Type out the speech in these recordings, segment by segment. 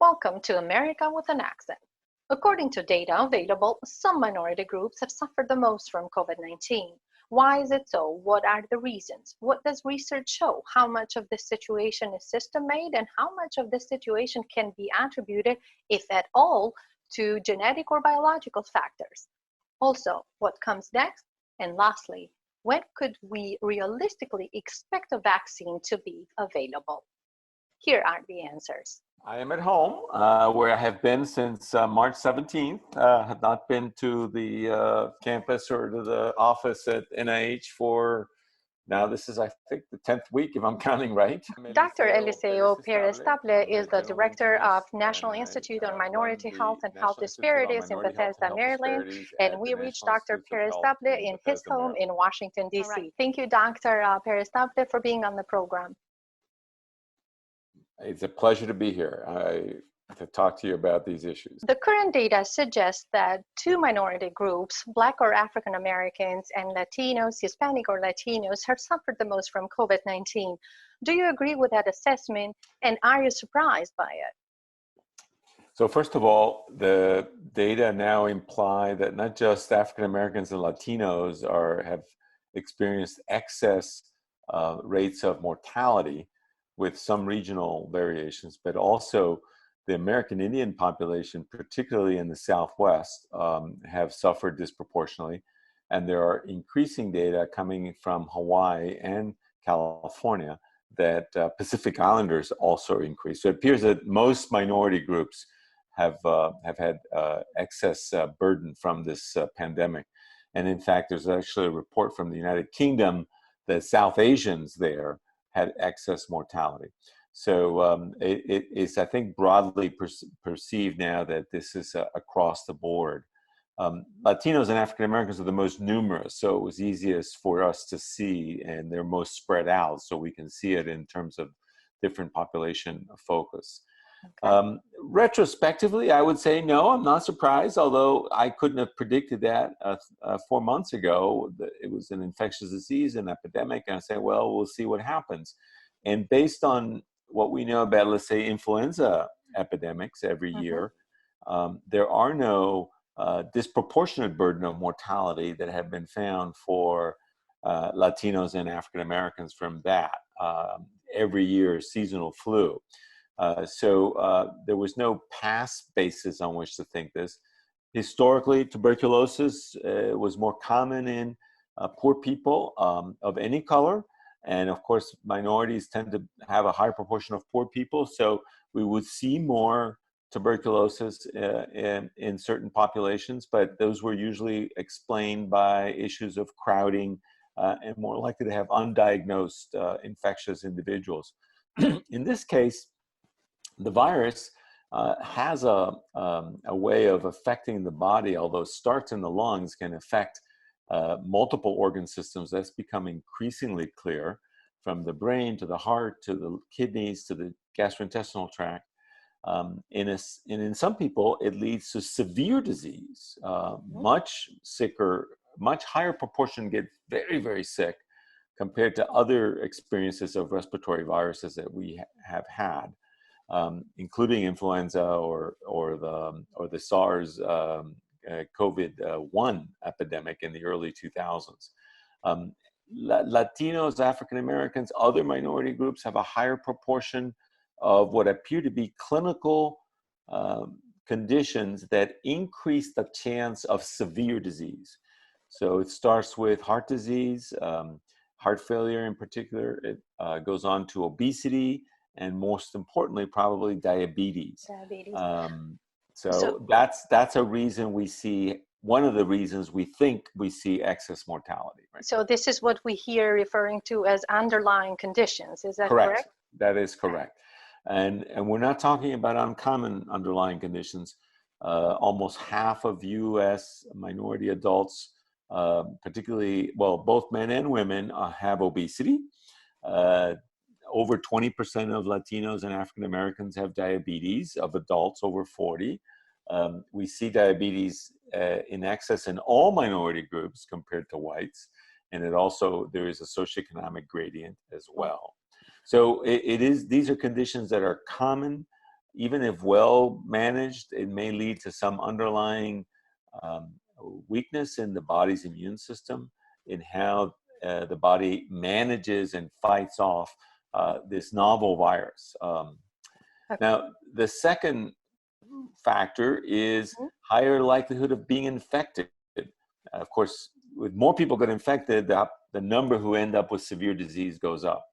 Welcome to America with an Accent. According to data available, some minority groups have suffered the most from COVID-19. Why is it so? What are the reasons? What does research show? How much of this situation is system-made, and how much of this situation can be attributed, if at all, to genetic or biological factors? Also, what comes next? And lastly, when could we realistically expect a vaccine to be available? Here are the answers. I am at home, where I have been since March 17th. Have not been to the campus or to the office at NIH for, now this is, I think, the 10th week, if I'm counting right. Dr. Eliseo Perez-Table is the director of National Institute on Minority Health and Health Disparities in Bethesda, Maryland, and we reached Dr. Perez-Table in his home in Washington, D.C. Right. Thank you, Dr. Perez-Table, for being on the program. It's a pleasure to be here to talk to you about these issues. The current data suggests that two minority groups, Black or African Americans and Latinos, Hispanic or Latinos, have suffered the most from COVID-19. Do you agree with that assessment, and are you surprised by it? So first of all, the data now imply that not just African Americans and Latinos have experienced excess rates of mortality, with some regional variations, but also the American Indian population, particularly in the Southwest, have suffered disproportionately. And there are increasing data coming from Hawaii and California that Pacific Islanders also increase. So it appears that most minority groups have had excess burden from this pandemic. And in fact, there's actually a report from the United Kingdom that South Asians there had excess mortality. So it is, I think, broadly perceived now that this is across the board. Latinos and African Americans are the most numerous, so it was easiest for us to see, and they're most spread out, so we can see it in terms of different population focus. Okay. Retrospectively, I would say no, I'm not surprised, although I couldn't have predicted that 4 months ago. It was an infectious disease, an epidemic, and I say, well, we'll see what happens. And based on what we know about, let's say, influenza epidemics every year, there are no disproportionate burden of mortality that have been found for Latinos and African Americans from that. Every year, seasonal flu. So there was no past basis on which to think this. Historically, tuberculosis was more common in poor people of any color. And of course, minorities tend to have a higher proportion of poor people. So we would see more tuberculosis in certain populations, but those were usually explained by issues of crowding and more likely to have undiagnosed infectious individuals. In this case, the virus has a way of affecting the body, although it starts in the lungs, can affect multiple organ systems. That's become increasingly clear, from the brain to the heart to the kidneys to the gastrointestinal tract. And in some people, it leads to severe disease. Much sicker, much higher proportion get very, very sick compared to other experiences of respiratory viruses that we have had. Including influenza or the SARS COVID-1 epidemic in the early 2000s. Latinos, African Americans, other minority groups have a higher proportion of what appear to be clinical conditions that increase the chance of severe disease. So it starts with heart disease, heart failure in particular. It goes on to obesity, and most importantly, probably diabetes. So that's a reason we see, one of the reasons we think we see excess mortality. Right? So this is what we hear referring to as underlying conditions, is that correct? That is correct. And we're not talking about uncommon underlying conditions. Almost half of US minority adults, particularly, well, both men and women have obesity. Over 20% of Latinos and African Americans have diabetes, of adults over 40. We see diabetes in excess in all minority groups compared to whites. And there is a socioeconomic gradient as well. So these are conditions that are common even if well managed, it may lead to some underlying um, weakness in the body's immune system, in how the body manages and fights off this novel virus. Now, the second factor is higher likelihood of being infected. Of course, with more people get infected, the number who end up with severe disease goes up.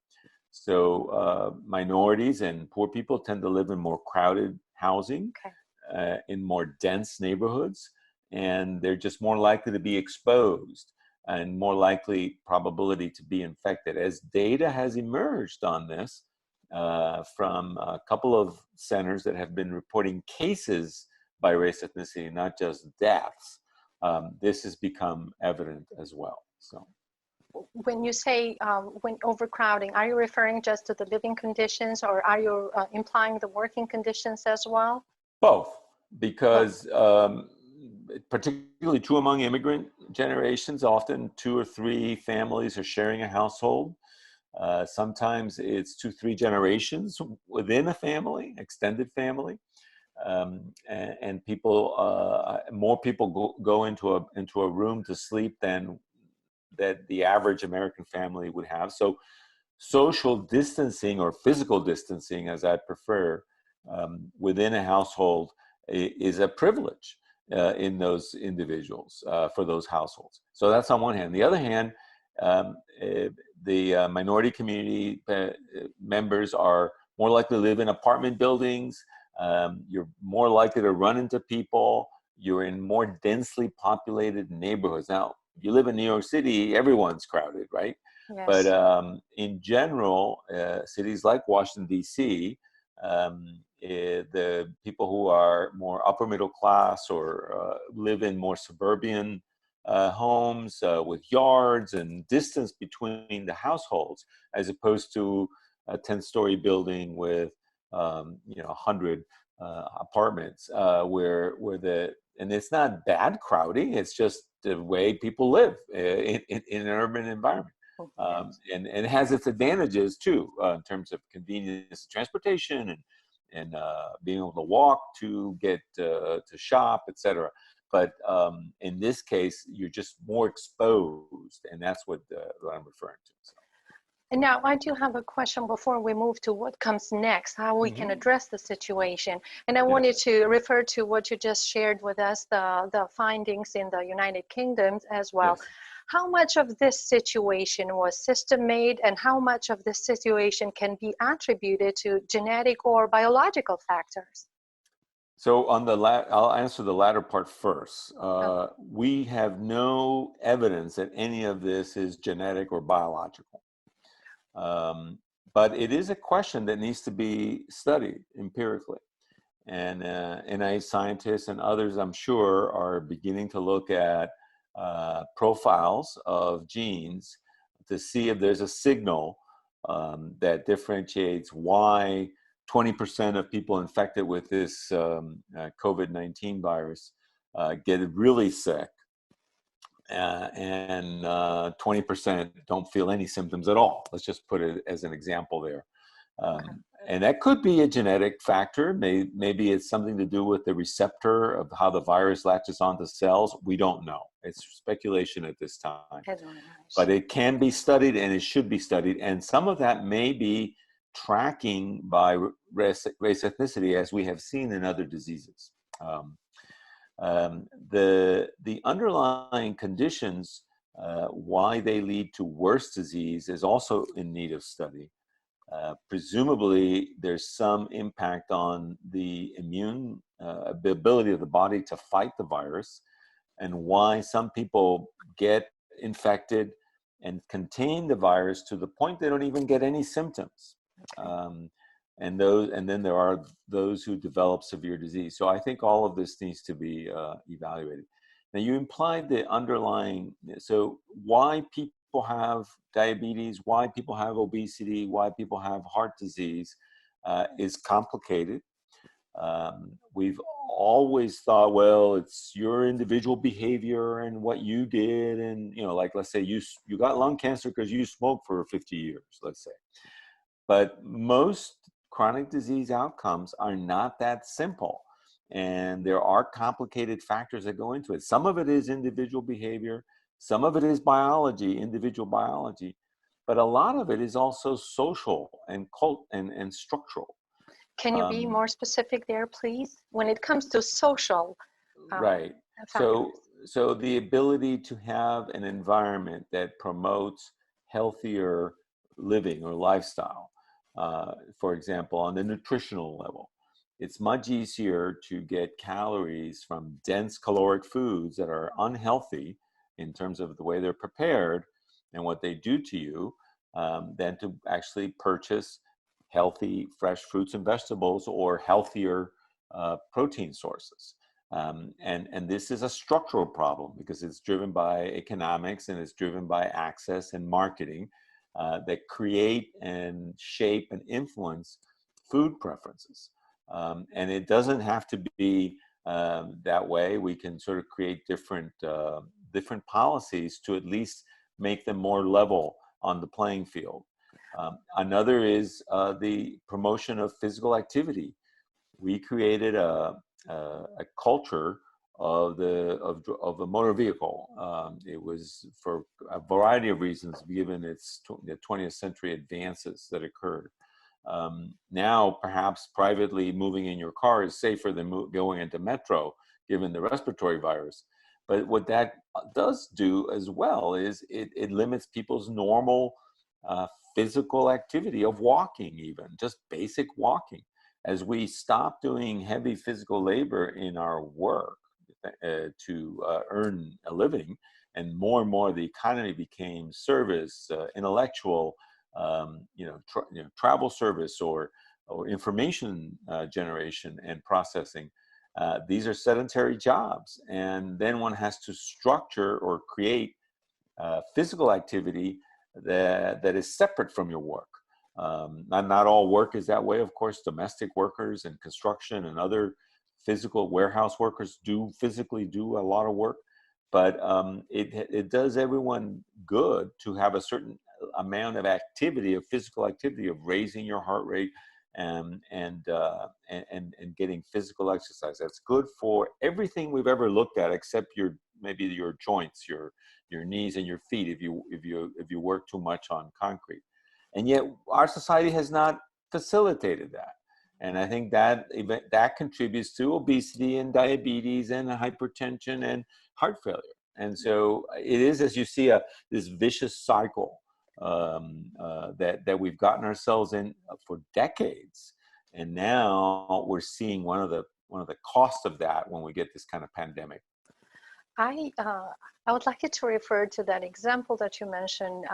So minorities and poor people tend to live in more crowded housing, in more dense neighborhoods, and they're just more likely to be exposed and more likely probability to be infected. As data has emerged on this from a couple of centers that have been reporting cases by race ethnicity, not just deaths, this has become evident as well. So, when you say when overcrowding, are you referring just to the living conditions, or are you implying the working conditions as well? Both, because particularly true among immigrant generations, often 2 or 3 families are sharing a household. Sometimes it's 2, 3 generations within a family, extended family. And people, more people go into a room to sleep than that the average American family would have. So social distancing, or physical distancing as I prefer, within a household is a privilege in those individuals, for those households. So that's on one hand. The other hand, the minority community members are more likely to live in apartment buildings. You're more likely to run into people. You're in more densely populated neighborhoods. Now, if you live in New York City, everyone's crowded, right? Yes. But in general, cities like Washington, D.C., the people who are more upper middle class, or live in more suburban homes with yards and distance between the households, as opposed to a 10-story building with 100 apartments, where and it's not bad crowding, it's just the way people live in an urban environment. And it has its advantages too, in terms of convenience of transportation, and being able to walk to get to shop, etc. But in this case, you're just more exposed, and that's what I'm referring to. So. And now I do have a question before we move to what comes next, how we can address the situation. And I wanted to refer to what you just shared with us, the findings in the United Kingdom as well. Yes. How much of this situation was system-made, and how much of this situation can be attributed to genetic or biological factors? So on I'll answer the latter part first. We have no evidence that any of this is genetic or biological. But it is a question that needs to be studied empirically. And NIH scientists and others, I'm sure, are beginning to look at profiles of genes to see if there's a signal that differentiates why 20% of people infected with this COVID-19 virus get really sick, and 20% don't feel any symptoms at all. Let's just put it as an example there. And that could be a genetic factor. Maybe it's something to do with the receptor of how the virus latches onto cells. We don't know. It's speculation at this time. But it can be studied, and it should be studied. And some of that may be tracking by race ethnicity, as we have seen in other diseases. The underlying conditions, why they lead to worse disease, is also in need of study. Presumably, there's some impact on the immune ability of the body to fight the virus, and why some people get infected and contain the virus to the point they don't even get any symptoms. And then there are those who develop severe disease. So I think all of this needs to be evaluated. Now, you implied the underlying, so why people have diabetes, why people have obesity, why people have heart disease is complicated. We've always thought, well, it's your individual behavior and what you did. And, like, let's say you got lung cancer because you smoked for 50 years, let's say. But most chronic disease outcomes are not that simple. And there are complicated factors that go into it. Some of it is individual behavior, some of it is biology, individual biology, but a lot of it is also social and and structural. Can you be more specific there, please? When it comes to social right. factors. So the ability to have an environment that promotes healthier living or lifestyle, for example, on the nutritional level, it's much easier to get calories from dense caloric foods that are unhealthy in terms of the way they're prepared and what they do to you, than to actually purchase healthy, fresh fruits and vegetables or healthier protein sources. And this is a structural problem because it's driven by economics and it's driven by access and marketing that create and shape and influence food preferences. And it doesn't have to be that way. We can sort of create different policies to at least make them more level on the playing field. Another is the promotion of physical activity. We created a culture of a motor vehicle. It was for a variety of reasons, given the 20th century advances that occurred. Now, perhaps privately moving in your car is safer than going into metro, given the respiratory virus. But what that does do as well is it limits people's normal physical activity of walking, even just basic walking. As we stop doing heavy physical labor in our work to earn a living, and more the economy became service, intellectual, travel service or information generation and processing. These are sedentary jobs, and then one has to structure or create physical activity that is separate from your work. Not all work is that way, of course. Domestic workers and construction and other physical warehouse workers physically do a lot of work, but it does everyone good to have a certain amount of activity, of physical activity, of raising your heart rate and getting physical exercise. That's good for everything we've ever looked at, except maybe your joints, your knees and your feet, if you work too much on concrete. And yet our society has not facilitated that. And I think that contributes to obesity and diabetes and hypertension and heart failure. And so it is, as you see, this vicious cycle that we've gotten ourselves in for decades. And now we're seeing one of the costs of that when we get this kind of pandemic. I would like you to refer to that example that you mentioned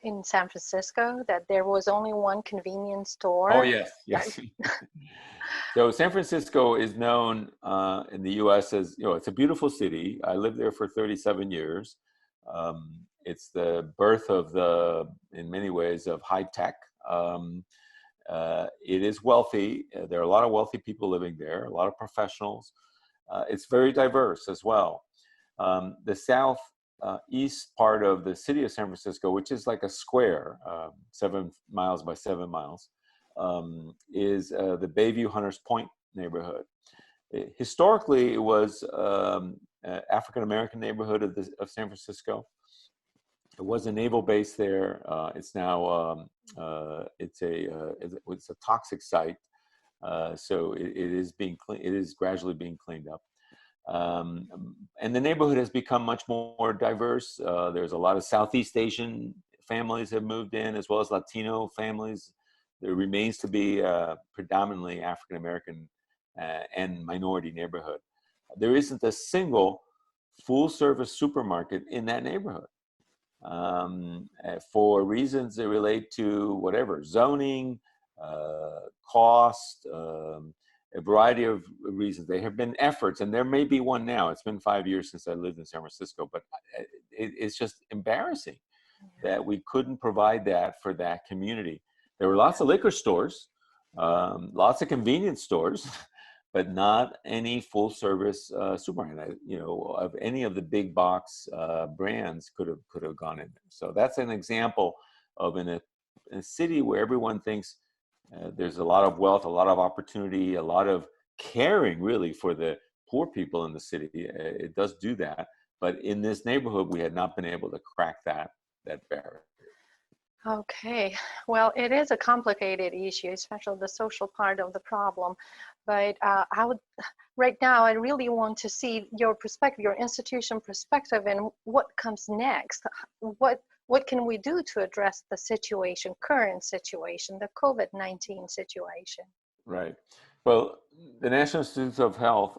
in San Francisco, that there was only one convenience store. Oh, yes. So San Francisco is known in the U.S. as, it's a beautiful city. I lived there for 37 years. It's the birth in many ways, of high tech. It is wealthy. There are a lot of wealthy people living there, a lot of professionals. It's very diverse as well. The southeast part of the city of San Francisco, which is like a square, 7 miles by 7 miles, is the Bayview Hunters Point neighborhood. Historically, it was African-American neighborhood of San Francisco. There was a naval base there. It's now it's a toxic site, so it is being it is gradually being cleaned up. And the neighborhood has become much more diverse. There's a lot of Southeast Asian families have moved in, as well as Latino families. There remains to be predominantly African-American and minority neighborhood. There isn't a single full-service supermarket in that neighborhood for reasons that relate to whatever, zoning, cost, a variety of reasons. There have been efforts, and there may be one now. It's been 5 years since I lived in San Francisco, but it's just embarrassing that we couldn't provide that for that community. There were lots of liquor stores, lots of convenience stores, but not any full service supermarket, of any of the big box brands could have gone in there. So that's an example of in a city where everyone thinks There's a lot of wealth, a lot of opportunity, a lot of caring really for the poor people in the city. It does do that. But in this neighborhood, we had not been able to crack that barrier. Okay, well, it is a complicated issue, especially the social part of the problem. But right now, I really want to see your perspective, your institution perspective, and what comes next. What can we do to address the situation, current situation, the COVID-19 situation? Right. Well, the National Institutes of Health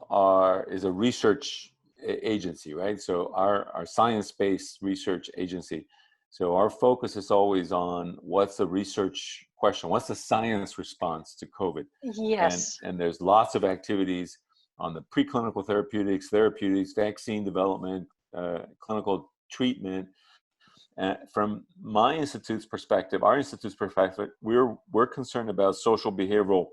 is a research agency, right? So our science-based research agency. So our focus is always on what's the research question, what's the science response to COVID, Yes. and there's lots of activities on the preclinical therapeutics, vaccine development, clinical treatment. From my institute's perspective, our institute's perspective, we're concerned about social, behavioral,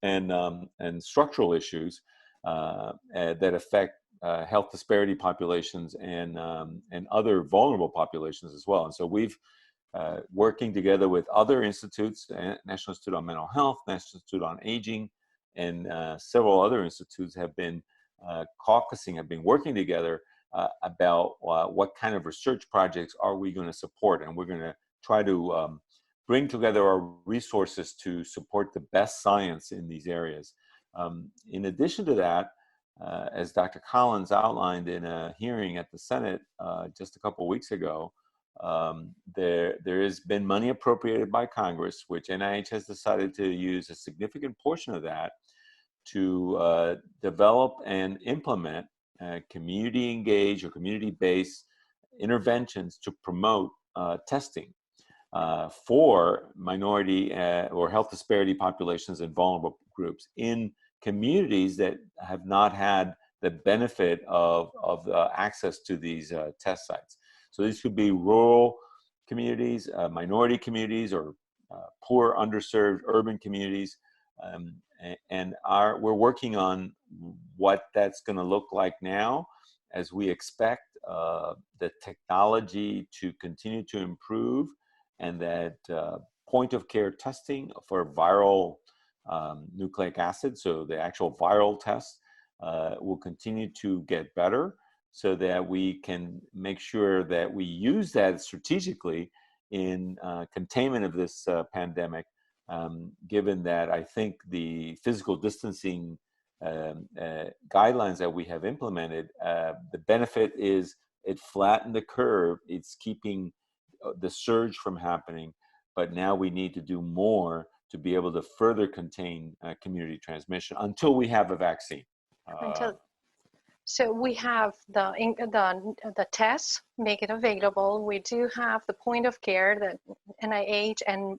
and structural issues that affect health disparity populations and other vulnerable populations as well. And so we've working together with other institutes, National Institute on Mental Health, National Institute on Aging, and several other institutes have been caucusing, have been working together about what kind of research projects are we going to support, and we're going to try to bring together our resources to support the best science in these areas. In addition to that, as Dr. Collins outlined in a hearing at the Senate just a couple of weeks ago, there has been money appropriated by Congress, which NIH has decided to use a significant portion of that to develop and implement community engaged or community-based interventions to promote testing for minority or health disparity populations and vulnerable groups in communities that have not had the benefit of access to these test sites. So these could be rural communities, minority communities, or poor, underserved urban communities. And we're working on what that's going to look like now, as we expect the technology to continue to improve, and that point of care testing for viral nucleic acid, so the actual viral test, will continue to get better, so that we can make sure that we use that strategically in containment of this pandemic, given that I think the physical distancing guidelines that we have implemented, the benefit is it flattened the curve, it's keeping the surge from happening, but now we need to do more to be able to further contain community transmission until we have a vaccine. So we have the tests, make it available. We do have the point of care that NIH and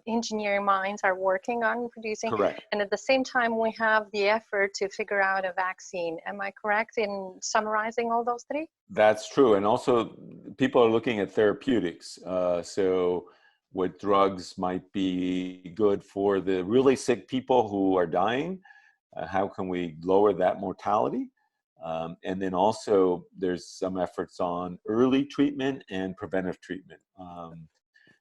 engineering minds are working on producing. Correct. And at the same time, we have the effort to figure out a vaccine. Am I correct in summarizing all those three? That's true. And also people are looking at therapeutics. So what drugs might be good for the really sick people who are dying? How can we lower that mortality? And then also there's some efforts on early treatment and preventive treatment.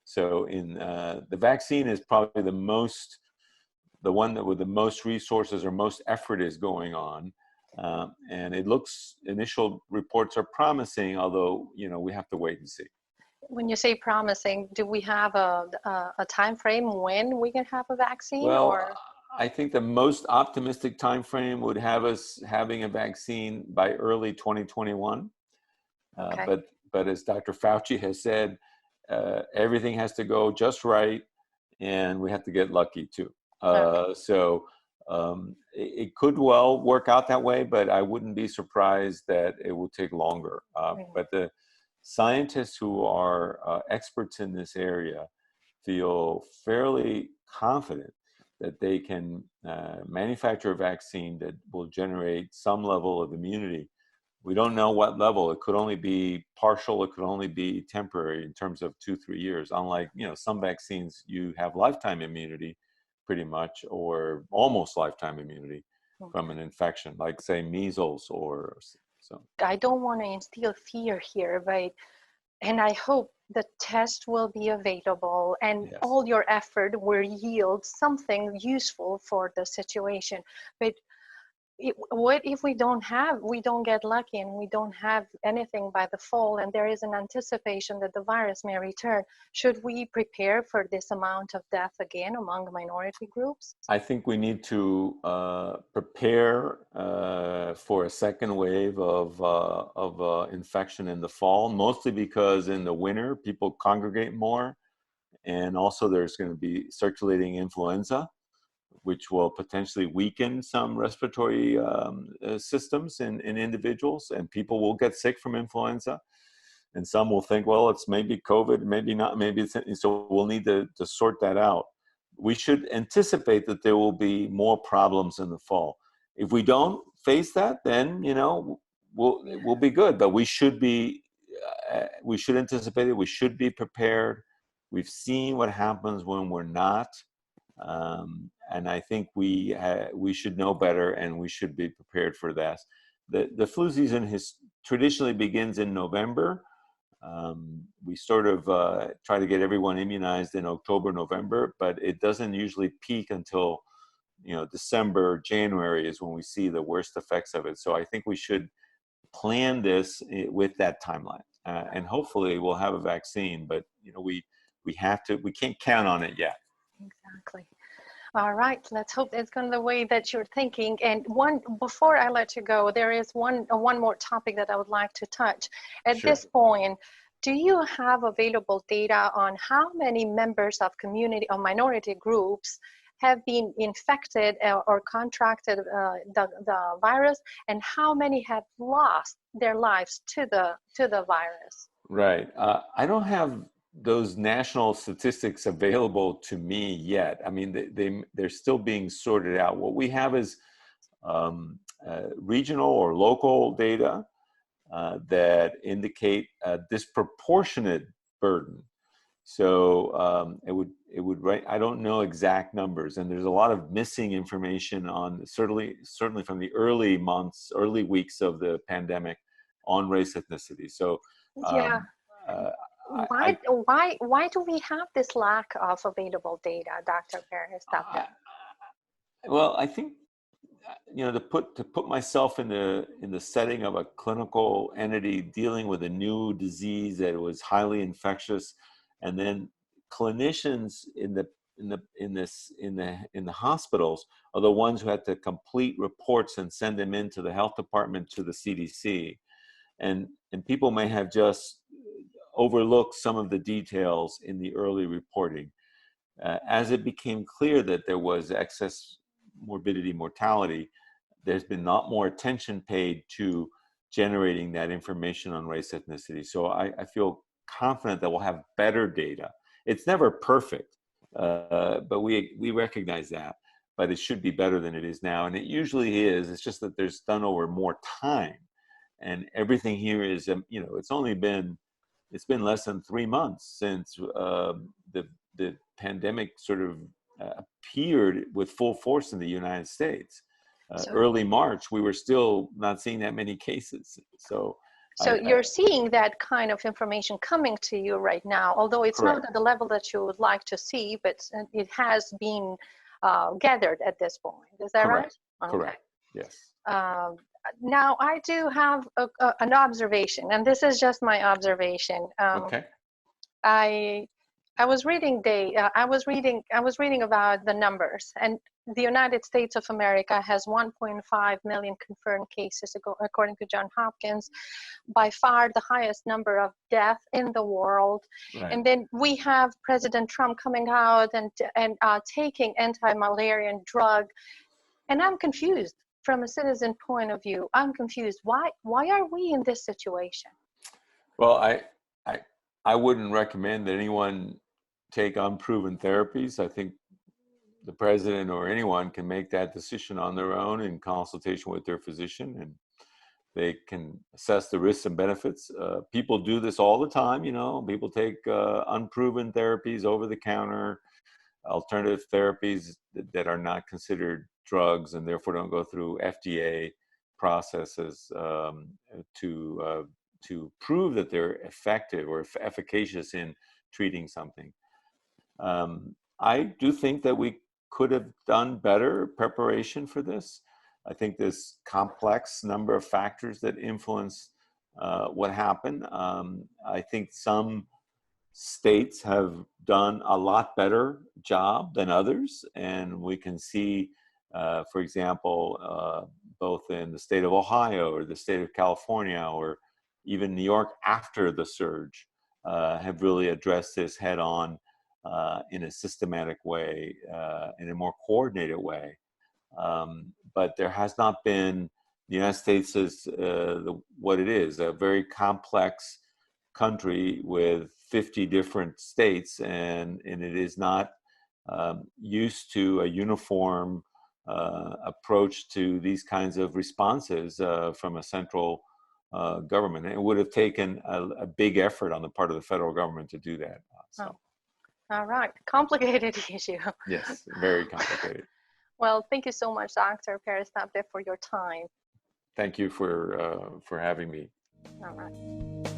So in the vaccine is probably the one that with the most resources or most effort is going on. And it looks, initial reports are promising, although, we have to wait and see. When you say promising, do we have a time frame when we can have a vaccine? Well, or? I think the most optimistic time frame would have us having a vaccine by early 2021. Okay. But as Dr. Fauci has said, everything has to go just right, and we have to get lucky too. Okay. So it could well work out that way, but I wouldn't be surprised that it will take longer. But the scientists who are experts in this area feel fairly confident that they can manufacture a vaccine that will generate some level of immunity. We don't know what level. It could only be partial. It could only be temporary in terms of 2-3 years. Unlike, some vaccines, you have lifetime immunity pretty much, or almost lifetime immunity from an infection, like say measles or so. I don't want to instill fear here, but And I hope the test will be available and Yes. all your effort will yield something useful for the situation. But what if we don't get lucky and we don't have anything by the fall and there is an anticipation that the virus may return? Should we prepare for this amount of death again among minority groups? I think we need to prepare for a second wave of infection in the fall, mostly because in the winter people congregate more, and also there's going to be circulating influenza, which will potentially weaken some respiratory systems in individuals, and people will get sick from influenza. And some will think, well, it's maybe COVID, maybe not, maybe it's, so we'll need to sort that out. We should anticipate that there will be more problems in the fall. If we don't face that, then, you know, we'll be good, but we should anticipate it. We should be prepared. We've seen what happens when we're not. And I think we should know better, and we should be prepared for that. The flu season traditionally begins in November. We sort of try to get everyone immunized in October, November, but it doesn't usually peak until, you know, December, January is when we see the worst effects of it. So I think we should plan this with that timeline, and hopefully we'll have a vaccine. But you know, we can't count on it yet. Exactly. All right, let's hope it's going the way that you're thinking. And before I let you go, there is one more topic that I would like to touch. At Sure. this point, do you have available data on how many members of community or minority groups have been infected or contracted the virus, and how many have lost their lives to the virus? Right. I don't have those national statistics available to me yet. I mean, they're still being sorted out. What we have is regional or local data that indicate a disproportionate burden. So it would write. I don't know exact numbers, and there's a lot of missing information on certainly from the early months, early weeks of the pandemic on race ethnicity. So Yeah. I, Why do we have this lack of available data, Dr. Paris? well, I think, you know, to put myself in the setting of a clinical entity dealing with a new disease that was highly infectious, and then clinicians in the hospitals are the ones who had to complete reports and send them into the health department, to the CDC, and people may have just overlooked some of the details in the early reporting. As it became clear that there was excess morbidity, mortality, there's been not more attention paid to generating that information on race ethnicity. So I feel confident that we'll have better data. It's never perfect, but we recognize that. But it should be better than it is now, and it usually is. It's just that there's done over more time, and everything here is, you know, it's been less than 3 months since the pandemic sort of appeared with full force in the United States. Early March, we were still not seeing that many cases. So you're seeing that kind of information coming to you right now, although it's correct. not at the level that you would like to see, but it has been gathered at this point. Is that correct. right? Correct. Okay. Yes. Now, I do have an observation, and this is just my observation. Okay. I was reading about the numbers, and the United States of America has 1.5 million confirmed cases, according to Johns Hopkins, by far the highest number of deaths in the world. Right. And then we have President Trump coming out and taking anti-malarial drug, and I'm confused. From a citizen point of view, I'm confused. Why are we in this situation? Well, I wouldn't recommend that anyone take unproven therapies. I think the president or anyone can make that decision on their own in consultation with their physician, and they can assess the risks and benefits. People do this all the time. You know, people take unproven therapies, over the counter, alternative therapies that are not considered drugs and therefore don't go through FDA processes to to prove that they're effective or efficacious in treating something. I do think that we could have done better preparation for this. I think there's complex number of factors that influence what happened. I think some states have done a lot better job than others, and we can see, for example, both in the state of Ohio or the state of California or even New York after the surge, have really addressed this head on in a systematic way, in a more coordinated way. But there has not been, the United States is what it is, a very complex country with 50 different states, and it is not used to a uniform approach to these kinds of responses from a central government. It would have taken a big effort on the part of the federal government to do that. Oh. All right, complicated issue. Yes, very complicated. Well, thank you so much, Dr. Perez-Tapia, for your time. Thank you for having me. All right.